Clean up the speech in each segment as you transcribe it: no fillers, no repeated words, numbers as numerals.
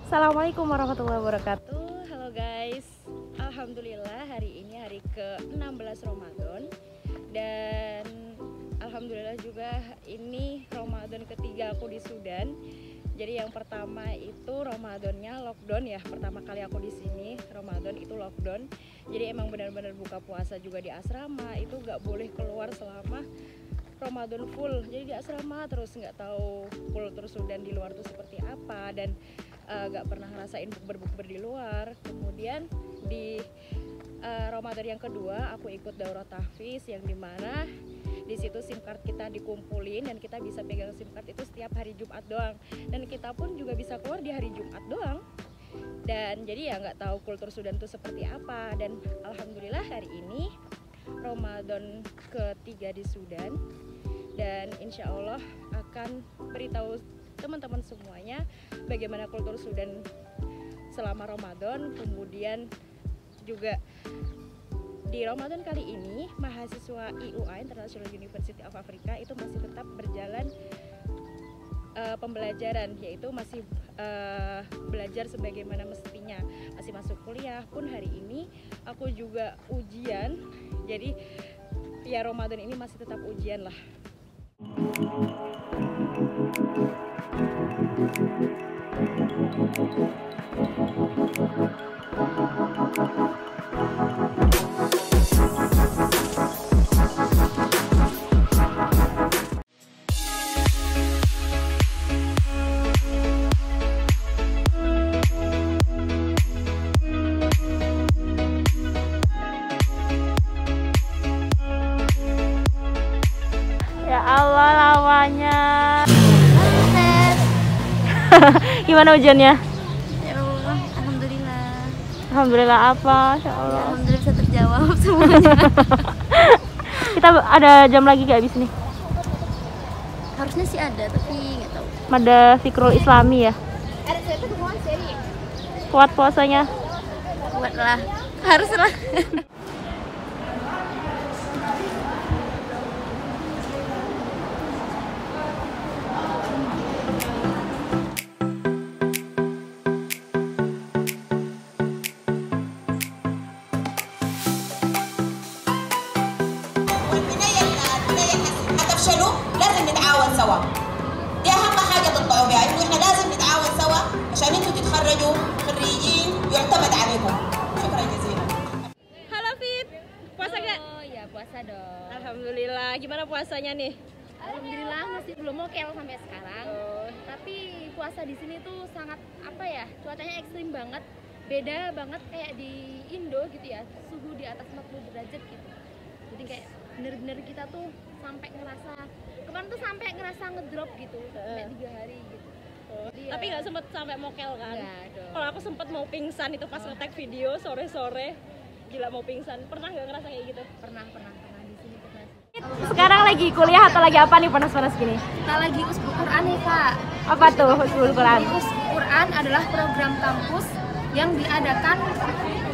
Assalamualaikum warahmatullahi wabarakatuh. Halo guys, alhamdulillah hari ini hari ke-16 Ramadan. Dan alhamdulillah juga ini Ramadan ketiga aku di Sudan. Jadi yang pertama itu Ramadannya lockdown ya. Pertama kali aku di sini Ramadan itu lockdown. Jadi emang benar-benar buka puasa juga di asrama. Itu nggak boleh keluar selama Ramadan full. Jadi di asrama terus, nggak tahu kultur Sudan di luar tuh seperti apa, dan nggak pernah ngerasain bukber di luar. Kemudian di Ramadan yang kedua aku ikut daurah tahfiz, yang dimana di situ SIM card kita dikumpulin dan kita bisa pegang SIM card itu setiap hari Jumat doang, dan kita pun juga bisa keluar di hari Jumat doang. Dan jadi ya nggak tahu kultur Sudan itu seperti apa. Dan alhamdulillah hari ini Ramadan ketiga di Sudan, dan insya Allah akan beritahu teman-teman semuanya bagaimana kultur Sudan selama Ramadan. Kemudian juga di Ramadan kali ini mahasiswa IUA International University of Africa itu masih tetap berjalan pembelajaran, yaitu masih belajar sebagaimana mestinya, masih masuk kuliah. Pun hari ini aku juga ujian, jadi ya Ramadan ini masih tetap ujian lah. Ya Allah, lawannya. Gimana ujiannya? Ya Allah, alhamdulillah. Alhamdulillah apa? Ya Allah. Alhamdulillah bisa terjawab semuanya. Kita ada jam lagi gak abis nih? Harusnya sih ada, tapi nggak tahu. Ada Fikrul Islami ya? Kuat puasanya? Kuat lah, harus lah. لازم نتعاون سوا. دي اهم حاجه تطلعوا بها، انه احنا لازم نتعاون سوا عشان انتوا تتخرجوا خريجين يعتمد عليكم. شكرا جزيلا. Halo Fit, puasa gak? Oh ya, puasa dong. Alhamdulillah, gimana puasanya nih? Alhamdulillah masih belum mokel sampai sekarang. Tapi puasa di sini tuh sangat apa ya? Cuacanya ekstrim banget. Beda banget kayak di Indo gitu ya. Suhu di atas 40 derajat gitu. Jadi kayak bener-bener kita tuh sampai ngerasa kemarin tuh sampai ngerasa ngedrop gitu sampai 3 hari gitu. Tapi nggak sempet sampai mokel kan? Nggak dong. Kalau aku sempet mau pingsan itu pas nge-tag video sore-sore, gila mau pingsan. Pernah nggak ngerasa kayak gitu? Pernah di sini pernah. Sekarang lagi kuliah atau lagi apa nih panas-panas gini? Kita lagi Usbul Quran nih Kak. Apa tuh Usbul Quran? Usbul Quran adalah program kampus yang diadakan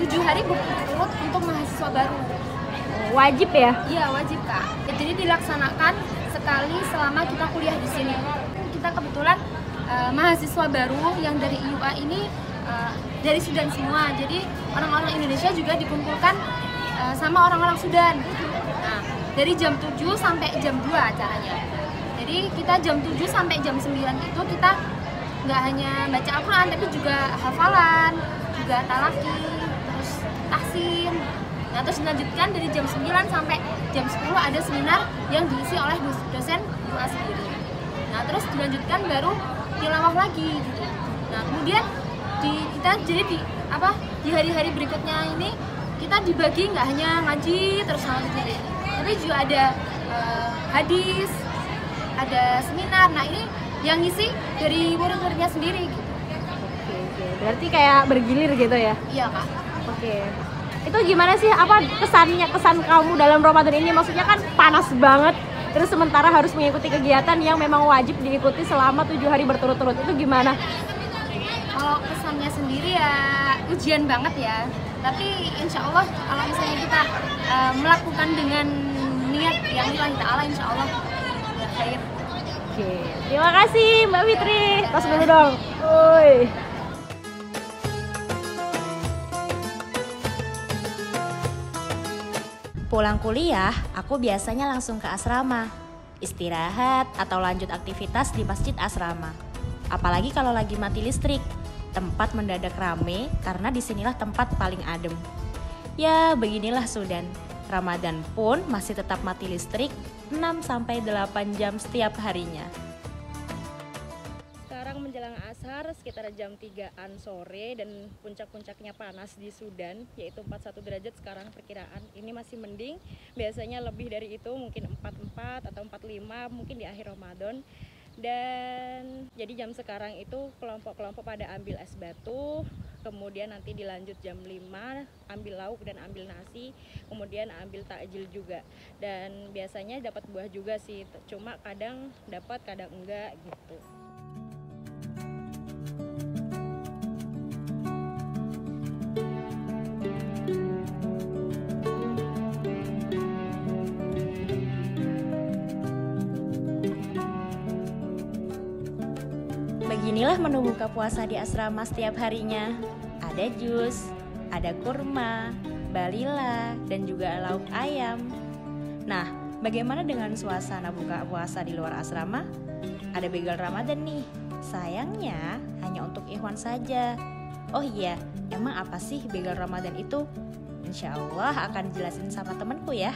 7 hari berturut-turut untuk mahasiswa baru. Wajib ya? Iya wajib Kak. Jadi dilaksanakan sekali selama kita kuliah di sini. Kita kebetulan mahasiswa baru yang dari IUA ini dari Sudan semua. Jadi orang-orang Indonesia juga dikumpulkan sama orang-orang Sudan. Nah, dari jam 7 sampai jam 2 acaranya. Jadi kita jam 7 sampai jam 9 itu kita nggak hanya baca Al-Quran, tapi juga hafalan, juga talaki, terus tahsin. Nah, terus dilanjutkan dari jam 9 sampai jam 10 ada seminar yang diisi oleh dosen IUA sendiri. Nah, terus dilanjutkan baru tilawah lagi gitu. Nah, kemudian kita jadi di hari-hari berikutnya ini kita dibagi nggak hanya ngaji terus sama sendiri, tapi juga ada hadis, ada seminar. Nah, ini yang ngisi dari murid-muridnya sendiri gitu. Oke. Berarti kayak bergilir gitu ya? Iya Kak. Oke. Itu gimana sih, apa kesan kamu dalam Ramadan ini? Maksudnya kan panas banget, terus sementara harus mengikuti kegiatan yang memang wajib diikuti selama 7 hari berturut-turut. Itu gimana? Kalau kesannya sendiri ya ujian banget ya. Tapi insya Allah kalau misalnya kita melakukan dengan niat yang lillahi ta'ala, insya Allah ya khair. Oke. Terima kasih Mbak Fitri. Tos dulu dong. Woi. Pulang kuliah, aku biasanya langsung ke asrama, istirahat atau lanjut aktivitas di masjid asrama. Apalagi kalau lagi mati listrik, tempat mendadak rame karena disinilah tempat paling adem. Ya, beginilah Sudan. Ramadan pun masih tetap mati listrik 6-8 jam setiap harinya. Sekarang menjelang asar sekitar jam 3-an sore dan puncak-puncaknya panas di Sudan, yaitu 41 derajat sekarang perkiraan. Ini masih mending, biasanya lebih dari itu, mungkin 44 atau 45 mungkin di akhir Ramadan. Dan jadi jam sekarang itu kelompok-kelompok pada ambil es batu, kemudian nanti dilanjut jam 5 ambil lauk dan ambil nasi, kemudian ambil takjil juga. Dan biasanya dapat buah juga sih, cuma kadang dapat kadang enggak gitu. Beginilah menu buka puasa di asrama setiap harinya. Ada jus, ada kurma, balila, dan juga lauk ayam. Nah, bagaimana dengan suasana buka puasa di luar asrama? Ada bagel Ramadan nih. Sayangnya hanya untuk ikhwan saja. Oh iya, emang apa sih bagel Ramadan itu? Insya Allah akan dijelasin sama temanku ya.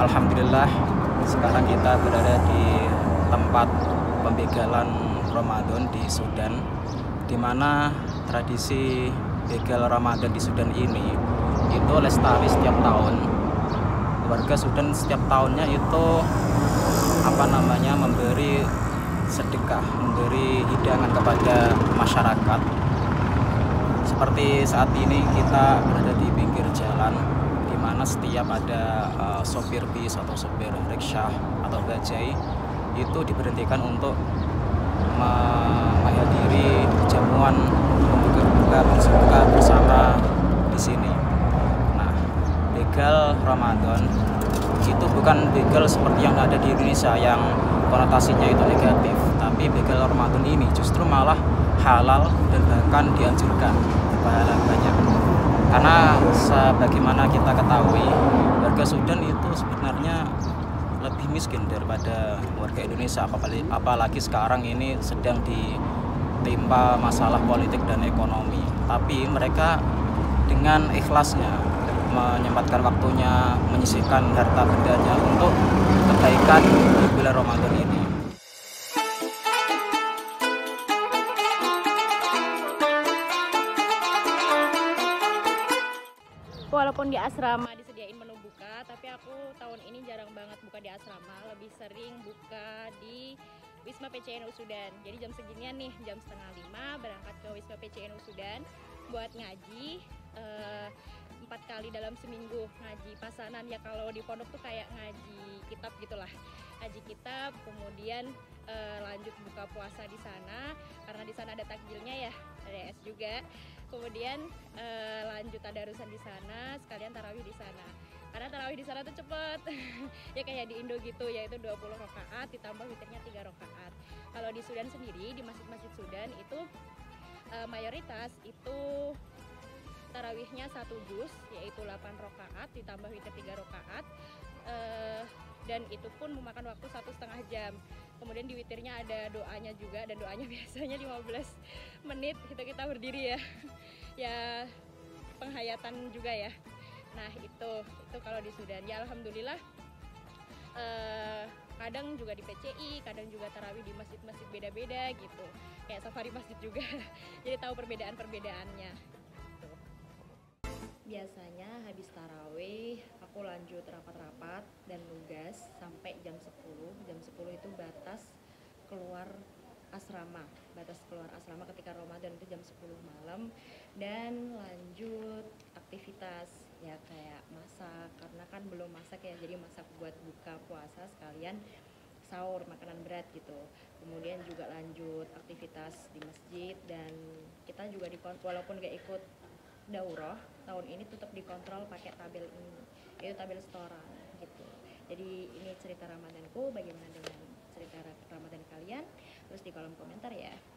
Alhamdulillah, sekarang kita berada di tempat pembegalan Ramadan di Sudan, di mana tradisi begal Ramadan di Sudan ini itu lestari setiap tahun. Warga Sudan setiap tahunnya itu memberi sedekah, memberi hidangan kepada masyarakat. Seperti saat ini kita berada di pinggir jalan, di mana setiap ada sopir bis atau sopir riksya atau bajai itu diberhentikan untuk menghadiri jamuan buka bersama di sini. Nah, begal Ramadan itu bukan begal seperti yang ada di Indonesia yang konotasinya itu negatif, tapi begal Ramadan ini justru malah halal dan bahkan dianjurkan, berpahala banyak. Karena sebagaimana kita ketahui, warga Sudan itu sebenarnya lebih miskin daripada warga Indonesia, apalagi sekarang ini sedang ditimpa masalah politik dan ekonomi. Tapi mereka dengan ikhlasnya menyempatkan waktunya, menyisihkan harta bendanya untuk kebaikan di bulan Ramadan ini. Walaupun di asrama disediain menu buka, tapi aku tahun ini jarang banget buka di asrama, lebih sering buka di Wisma PCNU Sudan. Jadi jam seginian nih, jam 4:30 berangkat ke Wisma PCNU Sudan buat ngaji 4 kali dalam seminggu, ngaji pasanan ya. Kalau di pondok tuh kayak ngaji kitab gitulah, ngaji kitab, kemudian lanjut buka puasa di sana karena di sana ada takjilnya ya, ada es juga. Kemudian lanjut tadarusan di sana, sekalian tarawih di sana. Karena tarawih di sana tuh cepet, ya kayak di Indo gitu, yaitu 20 rakaat ditambah witirnya 3 rakaat. Kalau di Sudan sendiri, di masjid-masjid Sudan itu mayoritas itu tarawihnya 1 juz, yaitu 8 rakaat ditambah witir 3 rakaat. Dan itu pun memakan waktu 1,5 jam. Kemudian di witirnya ada doanya juga, dan doanya biasanya 15 menit kita berdiri ya. Ya penghayatan juga ya. Nah itu kalau di Sudan ya, alhamdulillah. Kadang juga di PCI, kadang juga tarawih di masjid-masjid beda-beda gitu, kayak safari masjid juga. Jadi tahu perbedaan-perbedaannya. Biasanya habis tarawih aku lanjut rapat-rapat dan nugas sampai jam 10. Jam 10 itu batas keluar asrama. Batas keluar asrama ketika Ramadan itu jam 10 malam. Dan lanjut aktivitas ya kayak masak, karena kan belum masak ya, jadi masak buat buka puasa sekalian sahur, makanan berat gitu. Kemudian juga lanjut aktivitas di masjid, dan kita juga walaupun gak ikut daurah tahun ini tetap dikontrol pakai tabel ini, yaitu tabel setoran gitu. Jadi ini cerita Ramadanku. Bagaimana dengan seputar Ramadan kalian, terus di kolom komentar ya.